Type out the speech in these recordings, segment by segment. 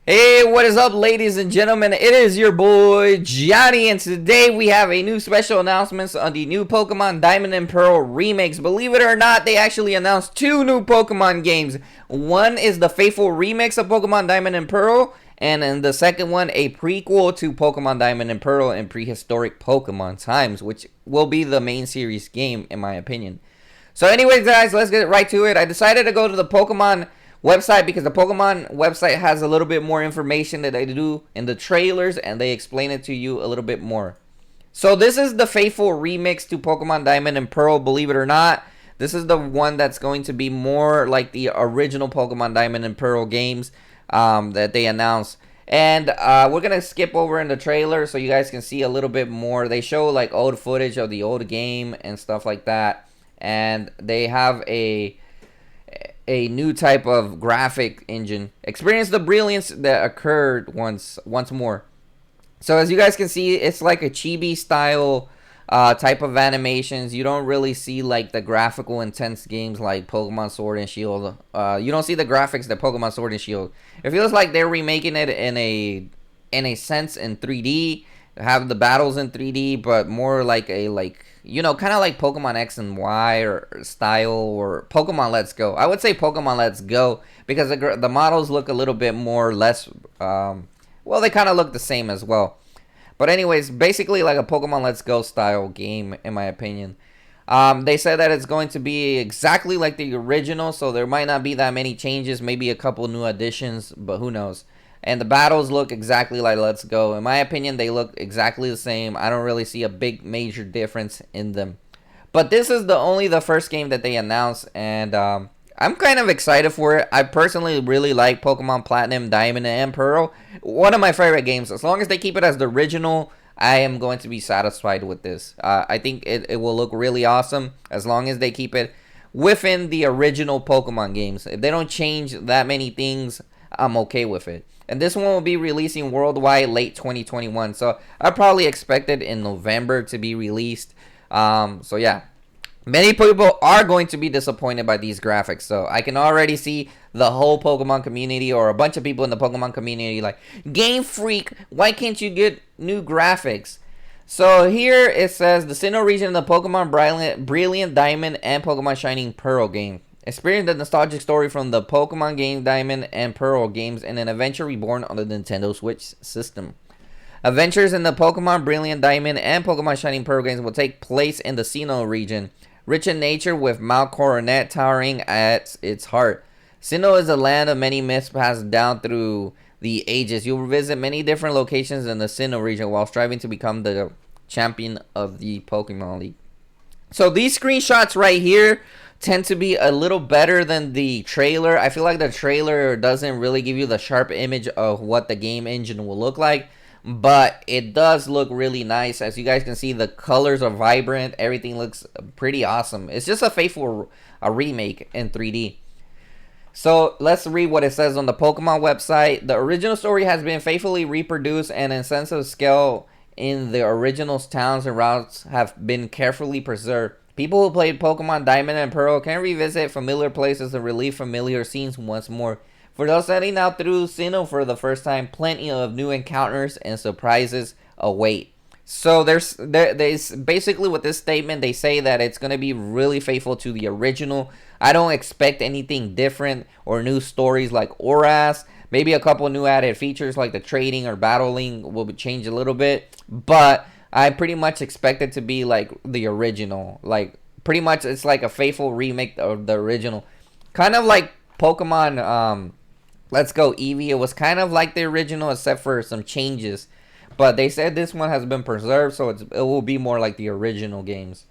Hey, what is up, ladies and gentlemen? It is your boy Johnny, and today we have a new special announcements on the new Pokemon Diamond and Pearl remakes. Believe it or not, they actually announced two new Pokemon games. One is the faithful remix of Pokemon Diamond and Pearl, and in the second one, a prequel to Pokemon Diamond and Pearl in prehistoric Pokemon times, which will be the main series game, in my opinion. So, anyways, guys, let's get right to it. I decided to go to the Pokemon website because the Pokemon website has a little bit more information that they do in the trailers, and they explain it to you a little bit more. So this is the faithful remix to Pokemon Diamond and Pearl, believe it or not. This is the one that's going to be more like the original Pokemon Diamond and Pearl games that they announced. And we're going to skip over in the trailer so you guys can see a little bit more. They show like old footage of the old game and stuff like that. And they have a new type of graphic engine. Experience the brilliance that occurred once more. So as you guys can see, it's like a chibi style type of animations. You don't really see like the graphical intense games like Pokemon Sword and Shield. You don't see the graphics that Pokemon Sword and Shield. It feels like they're remaking it in a sense in 3D. Have the battles in 3D, but more like a kind of like Pokemon X and Y or style, or Pokemon Let's Go. I would say Pokemon Let's Go because the models look a little bit more less. Well, they kind of look the same as well. But anyways, basically like a Pokemon Let's Go style game, in my opinion. They said that it's going to be exactly like the original, so there might not be that many changes, maybe a couple new additions, but who knows. And the battles look exactly like Let's Go. In my opinion, they look exactly the same. I don't really see a big major difference in them. But this is only the first game that they announced, and I'm kind of excited for it. I personally really like Pokemon Platinum, Diamond, and Pearl. One of my favorite games. As long as they keep it as the original, I am going to be satisfied with this. I think it will look really awesome as long as they keep it within the original Pokemon games. If they don't change that many things, I'm okay with it. And this one will be releasing worldwide late 2021. So I probably expect it in November to be released. So yeah. Many people are going to be disappointed by these graphics. So I can already see the whole Pokemon community, or a bunch of people in the Pokemon community, like, Game Freak, why can't you get new graphics? So here it says the Sinnoh region of the Pokemon Brilliant Diamond and Pokemon Shining Pearl game. Experience the nostalgic story from the Pokemon game Diamond and Pearl games in an adventure reborn on the Nintendo Switch system. Adventures in the Pokemon Brilliant Diamond and Pokemon Shining Pearl games will take place in the Sinnoh region, rich in nature with Mount Coronet towering at its heart. Sinnoh is a land of many myths passed down through the ages. You'll visit many different locations in the Sinnoh region while striving to become the champion of the Pokemon League. So these screenshots right here tend to be a little better than the trailer. I feel like the trailer doesn't really give you the sharp image of what the game engine will look like, but it does look really nice. As you guys can see, the colors are vibrant. Everything looks pretty awesome. It's just a faithful remake in 3D. So let's read what it says on the Pokemon website. The original story has been faithfully reproduced, and in sense of scale in the original towns and routes have been carefully preserved. People who played Pokemon Diamond and Pearl can revisit familiar places and relive familiar scenes once more. For those setting out through Sinnoh for the first time, plenty of new encounters and surprises await. So there's basically, with this statement, they say that it's going to be really faithful to the original. I don't expect anything different or new stories like Oras. Maybe a couple new added features like the trading or battling will change a little bit, but I pretty much expect it to be like the original. Like, pretty much it's like a faithful remake of the original. Kind of like Pokemon Let's Go Eevee. It was kind of like the original except for some changes. But they said this one has been preserved, so it will be more like the original games.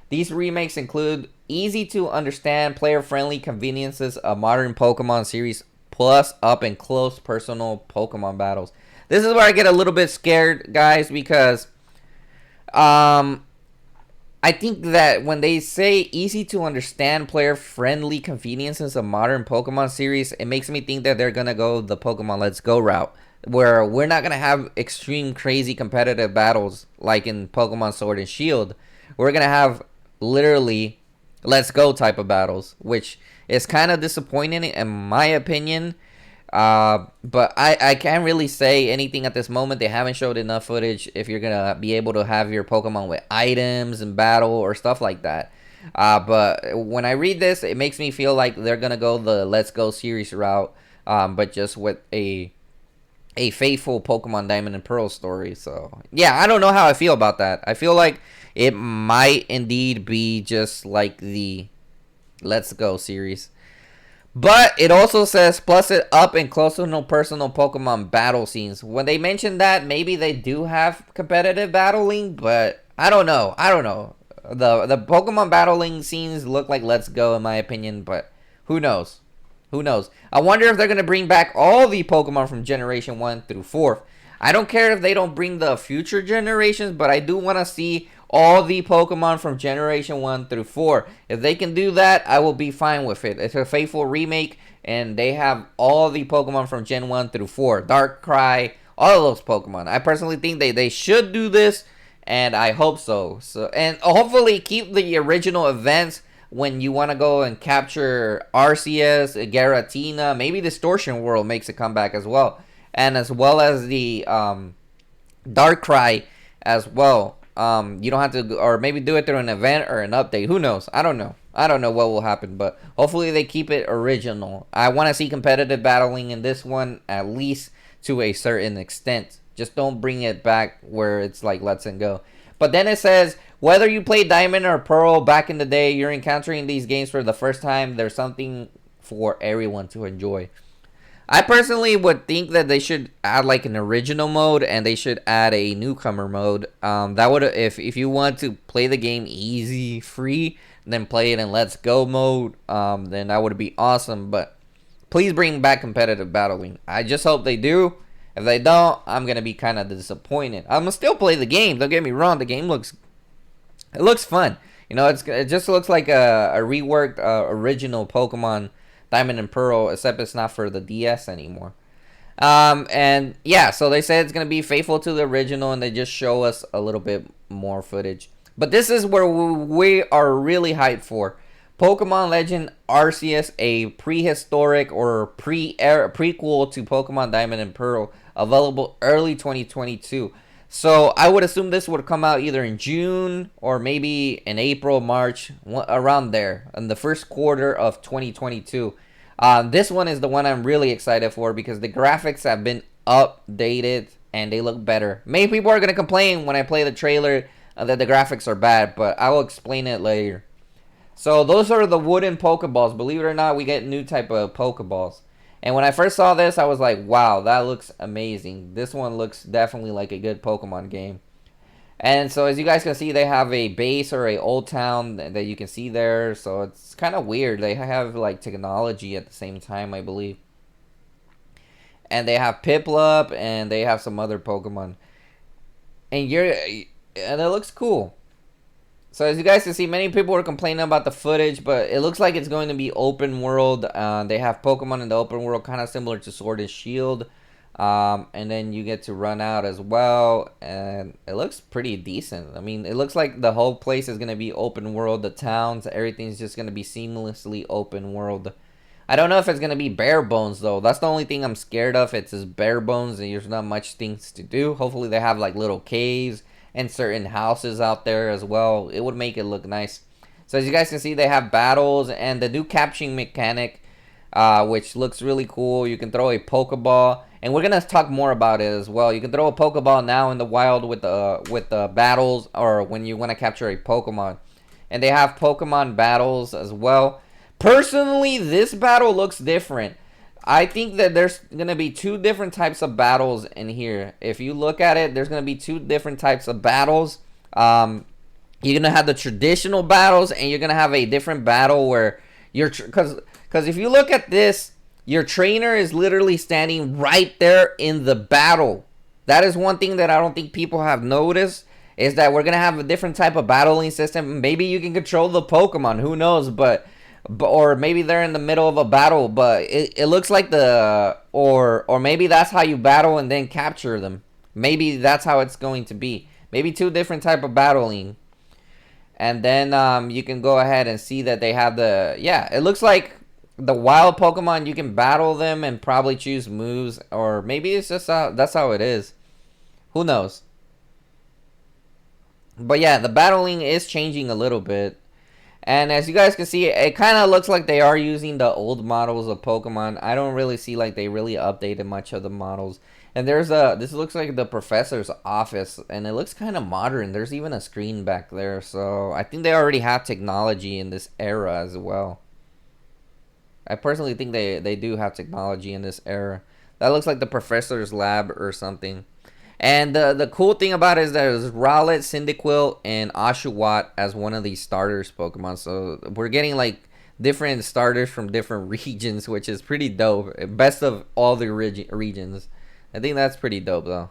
These remakes include easy to understand, player-friendly conveniences of modern Pokemon series, plus up and close personal Pokemon battles. This is where I get a little bit scared, guys, because I think that when they say easy to understand, player-friendly conveniences of modern Pokemon series, it makes me think that they're going to go the Pokemon Let's Go route, where we're not going to have extreme, crazy competitive battles like in Pokemon Sword and Shield. We're going to have literally Let's Go type of battles, which is kind of disappointing in my opinion. But I can't really say anything at this moment. They haven't showed enough footage if you're gonna be able to have your Pokemon with items and battle or stuff like that. But when I read this, it makes me feel like they're gonna go the Let's Go series route, but just with a faithful Pokemon Diamond and Pearl story. So yeah, I don't know how I feel about that. I feel like it might indeed be just like the Let's Go series. But it also says plus it up and close to no personal Pokemon battle scenes. When they mention that, maybe they do have competitive battling, but I don't know. I don't know. The Pokemon battling scenes look like Let's Go in my opinion, but who knows? Who knows? I wonder if they're going to bring back all the Pokemon from Generation 1 through 4th. I don't care if they don't bring the future generations, but I do want to see all the Pokemon from Generation 1 through 4. If they can do that, I will be fine with it. It's a faithful remake, and they have all the Pokemon from Gen 1 through 4. Darkrai, all of those Pokemon. I personally think they should do this, and I hope so. And hopefully keep the original events when you want to go and capture Arceus, Garatina. Maybe Distortion World makes a comeback as well. And as well as the Darkrai as well. You don't have to, or maybe do it through an event or an update. Who knows? I don't know. I don't know what will happen, but hopefully they keep it original. I want to see competitive battling in this one, at least to a certain extent. Just don't bring it back where it's like let's and go. But then it says, whether you play Diamond or Pearl back in the day, you're encountering these games for the first time. There's something for everyone to enjoy. I personally would think that they should add like an original mode, and they should add a newcomer mode. That would, if you want to play the game easy, free, then play it in Let's Go mode. Then that would be awesome. But please bring back competitive battling. I just hope they do. If they don't, I'm gonna be kind of disappointed. I'm gonna still play the game. Don't get me wrong. The game looks fun. You know, it just looks like a reworked original Pokemon Diamond and Pearl, except it's not for the DS anymore. And yeah, so they said it's gonna be faithful to the original, and they just show us a little bit more footage. But this is where we are really hyped for. Pokemon Legend Arceus, a prehistoric or prequel to Pokemon Diamond and Pearl, available early 2022. So I would assume this would come out either in June or maybe in April, March, around there, in the first quarter of 2022. This one is the one I'm really excited for because the graphics have been updated and they look better. Many people are going to complain when I play the trailer that the graphics are bad, but I will explain it later. So those are the wooden Pokeballs. Believe it or not, we get new type of Pokeballs. And when I first saw this, I was like, wow, that looks amazing. This one looks definitely like a good Pokemon game. And so as you guys can see, they have a base or a old town that you can see there. So it's kind of weird. They have like technology at the same time, I believe. And they have Piplup and they have some other Pokemon. And it looks cool. So as you guys can see, many people were complaining about the footage, but it looks like it's going to be open world. They have Pokemon in the open world, kind of similar to Sword and Shield. And then you get to run out as well, and it looks pretty decent. I mean, it looks like the whole place is going to be open world. The towns, everything's just going to be seamlessly open world. I don't know if it's going to be bare bones, though. That's the only thing I'm scared of. It's just bare bones, and there's not much things to do. Hopefully they have like little caves and certain houses out there as well. It would make it look nice. So as you guys can see, they have battles and the new capturing mechanic, which looks really cool. You can throw a Pokeball, and we're gonna talk more about it as well. You can throw a Pokeball now in the wild with the battles, or when you want to capture a Pokemon. And they have Pokemon battles as well. Personally, this battle looks different. I think that there's going to be two different types of battles in here. If you look at it, there's going to be two different types of battles. You're going to have the traditional battles, and you're going to have a different battle where you're... Because if you look at this, your trainer is literally standing right there in the battle. That is one thing that I don't think people have noticed, is that we're going to have a different type of battling system. Maybe you can control the Pokemon. Who knows? But or maybe they're in the middle of a battle, but it looks like or maybe that's how you battle and then capture them. Maybe that's how it's going to be. Maybe two different type of battling. And then you can go ahead and see that they have it looks like the wild Pokemon, you can battle them and probably choose moves, or maybe it's just that's how it is. Who knows? But yeah, the battling is changing a little bit. And as you guys can see, it kind of looks like they are using the old models of Pokemon. I don't really see like they really updated much of the models. And this looks like the professor's office, and it looks kind of modern. There's even a screen back there. So I think they already have technology in this era as well. I personally think they do have technology in this era. That looks like the professor's lab or something. And the cool thing about it is that there's Rowlet, Cyndaquil, and Oshawott as one of these starters Pokemon. So we're getting like different starters from different regions, which is pretty dope. Best of all the regions. I think that's pretty dope though.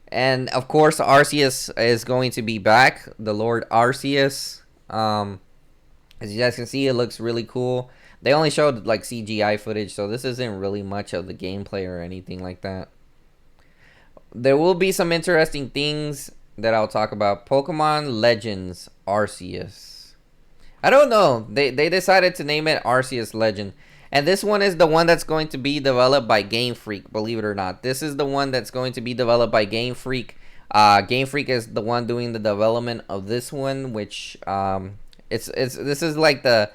And of course, Arceus is going to be back. The Lord Arceus. As you guys can see, it looks really cool. They only showed like CGI footage, so this isn't really much of the gameplay or anything like that. There will be some interesting things that I'll talk about. Pokemon Legends Arceus. I don't know. They decided to name it Arceus Legend. And this one is the one that's going to be developed by Game Freak, believe it or not. This is the one that's going to be developed by Game Freak. Game Freak is the one doing the development of this one, which this is like the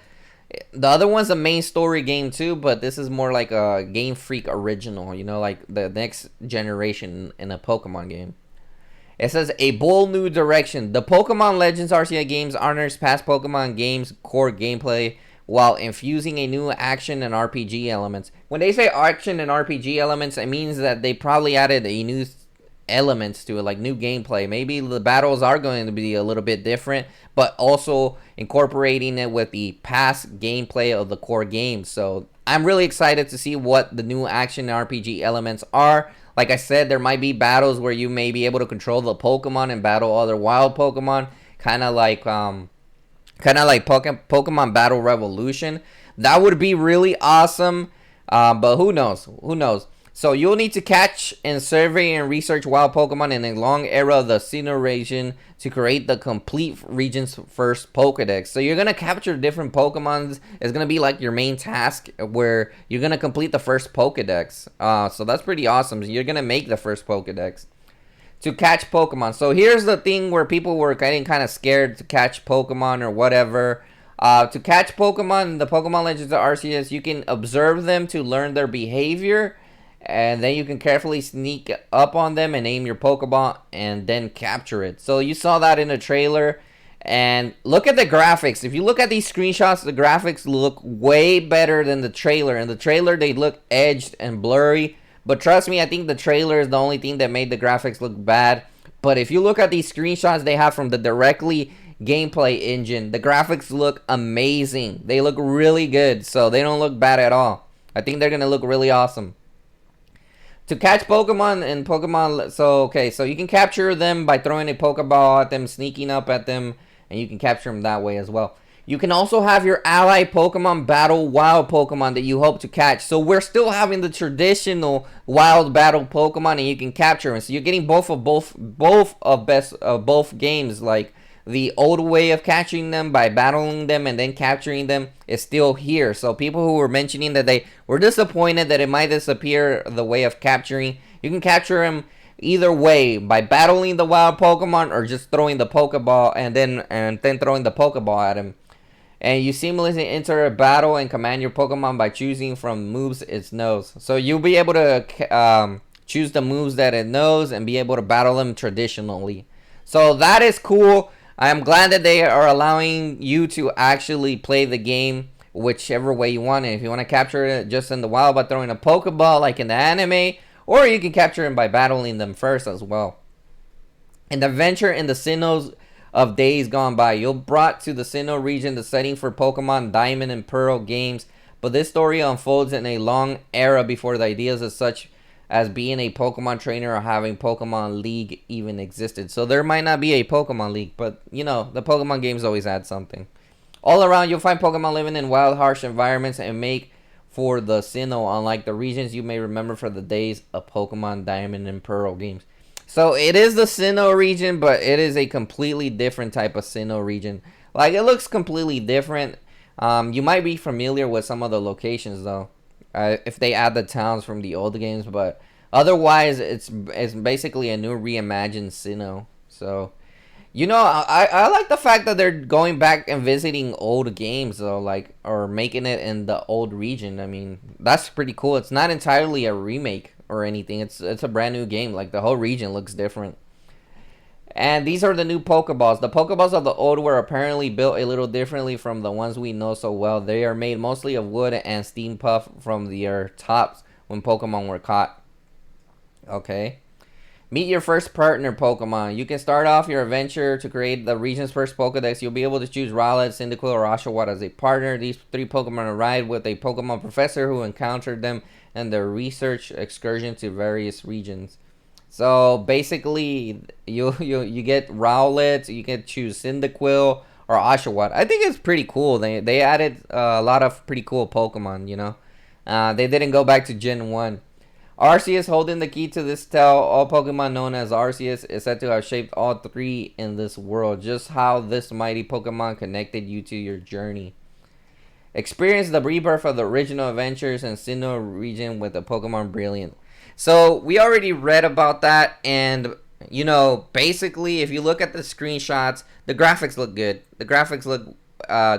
other one's a main story game too, but this is more like a Game Freak original, you know, like the next generation in a Pokemon game. It says a bold new direction. The Pokemon Legends Arceus games honors past Pokemon games core gameplay while infusing a new action and RPG elements. When they say action and RPG elements, it means that they probably added a new elements to it, like new gameplay. Maybe the battles are going to be a little bit different, but also incorporating it with the past gameplay of the core game. So I'm really excited to see what the new action and RPG elements are. Like I said, there might be battles where you may be able to control the Pokemon and battle other wild Pokemon, kind of like Pokemon Battle Revolution. That would be really awesome. But who knows? Who knows? So you'll need to catch and survey and research wild Pokemon in a long era of the Sinnoh region to create the complete region's first Pokedex. So you're going to capture different Pokemons. It's going to be like your main task where you're going to complete the first Pokedex. So that's pretty awesome. You're going to make the first Pokedex to catch Pokemon. So here's the thing where people were getting kind of scared to catch Pokemon or whatever. To catch Pokemon, the Pokemon Legends of Arceus, you can observe them to learn their behavior. And then you can carefully sneak up on them and aim your Pokeball and then capture it. So you saw that in the trailer. And look at the graphics. If you look at these screenshots, the graphics look way better than the trailer. In the trailer, they look edged and blurry. But trust me, I think the trailer is the only thing that made the graphics look bad. But if you look at these screenshots they have from the directly gameplay engine, the graphics look amazing. They look really good. So they don't look bad at all. I think they're going to look really awesome. To catch Pokemon and Pokemon, so you can capture them by throwing a Pokeball at them, sneaking up at them, and you can capture them that way as well. You can also have your ally Pokemon battle wild Pokemon that you hope to catch. So we're still having the traditional wild battle Pokemon, and you can capture them. So you're getting both games, like the old way of catching them by battling them and then capturing them is still here. So people who were mentioning that they were disappointed that it might disappear the way of capturing, you can capture them either way by battling the wild Pokemon or just throwing the Pokeball and then throwing the Pokeball at him. And you seamlessly enter a battle and command your Pokemon by choosing from moves it knows. So you'll be able to choose the moves that it knows and be able to battle them traditionally. So that is cool. I am glad that they are allowing you to actually play the game whichever way you want it. If you want to capture it just in the wild by throwing a Pokeball like in the anime, or you can capture them by battling them first as well. An adventure in the Sinnohs of days gone by. You're brought to the Sinnoh region, the setting for Pokemon Diamond and Pearl games, but this story unfolds in a long era before the ideas as such as being a Pokemon trainer or having Pokemon League even existed. So there might not be a Pokemon League, but you know, the Pokemon games always add something. All around, you'll find Pokemon living in wild, harsh environments and make for the Sinnoh, unlike the regions you may remember for the days of Pokemon Diamond and Pearl games. So it is the Sinnoh region, but it is a completely different type of Sinnoh region. Like, it looks completely different. You might be familiar with some of the locations though, if they add the towns from the old games, but otherwise it's basically a new reimagined Sinnoh. So I like the fact that they're going back and visiting old games though, like, or making it in the old region. I mean, that's pretty cool. It's not entirely a remake or anything. It's a brand new game. Like, the whole region looks different. And these are the new Pokeballs. The Pokeballs of the old were apparently built a little differently from the ones we know so well. They are made mostly of wood and steam puff from their tops when Pokemon were caught. Okay. Meet your first partner Pokemon. You can start off your adventure to create the region's first Pokedex. You'll be able to choose Rowlet, Cyndaquil, or Oshawott as a partner. These three Pokemon arrive with a Pokemon professor who encountered them in their research excursion to various regions. So basically, you get Rowlet, you can choose Cyndaquil or Oshawott. I think it's pretty cool. They added a lot of pretty cool Pokemon. They didn't go back to Gen 1. Arceus, holding the key to this tale, all Pokemon known as Arceus, is said to have shaped all three in this world. Just how this mighty Pokemon connected you to your journey. Experience the rebirth of the original adventures in Sinnoh region with the Pokemon Brilliant. So we already read about that, and basically, if you look at the screenshots, the graphics look good. The graphics look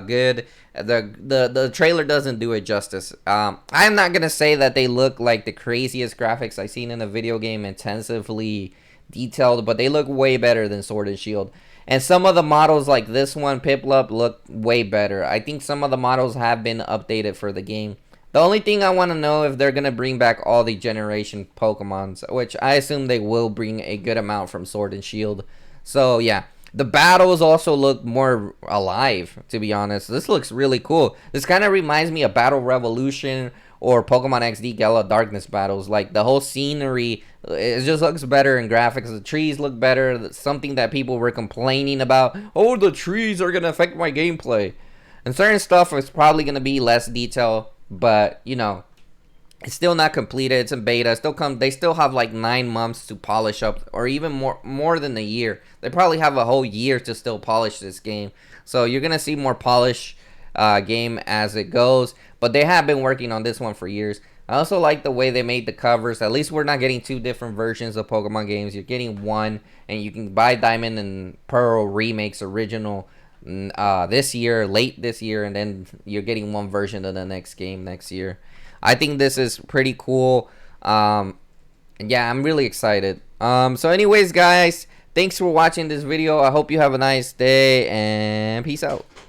good. The trailer doesn't do it justice. I'm not gonna say that they look like the craziest graphics I've seen in a video game, intensively detailed, but they look way better than Sword and Shield. And some of the models, like this one, Piplup, look way better. I think some of the models have been updated for the game. The only thing I want to know if they're gonna bring back all the generation Pokemons, which I assume they will bring a good amount from Sword and Shield. So yeah. The battles also look more alive, to be honest. This looks really cool. This kind of reminds me of Battle Revolution or Pokemon XD Gala Darkness battles. Like, the whole scenery, it just looks better in graphics. The trees look better. That's something that people were complaining about. Oh, the trees are going to affect my gameplay. And certain stuff is probably going to be less detail, but, it's still not completed. It's in beta. They still have like 9 months to polish up, or even more than a year. They probably have a whole year to still polish this game. So you're gonna see more polish game as it goes. But they have been working on this one for years. I also like the way they made the covers. At least we're not getting 2 different versions of Pokemon games. You're getting one, and you can buy Diamond and Pearl remakes original this year, late this year, and then you're getting one version of the next game next year. I think this is pretty cool. Yeah, I'm really excited. So anyways, guys, thanks for watching this video. I hope you have a nice day, and peace out.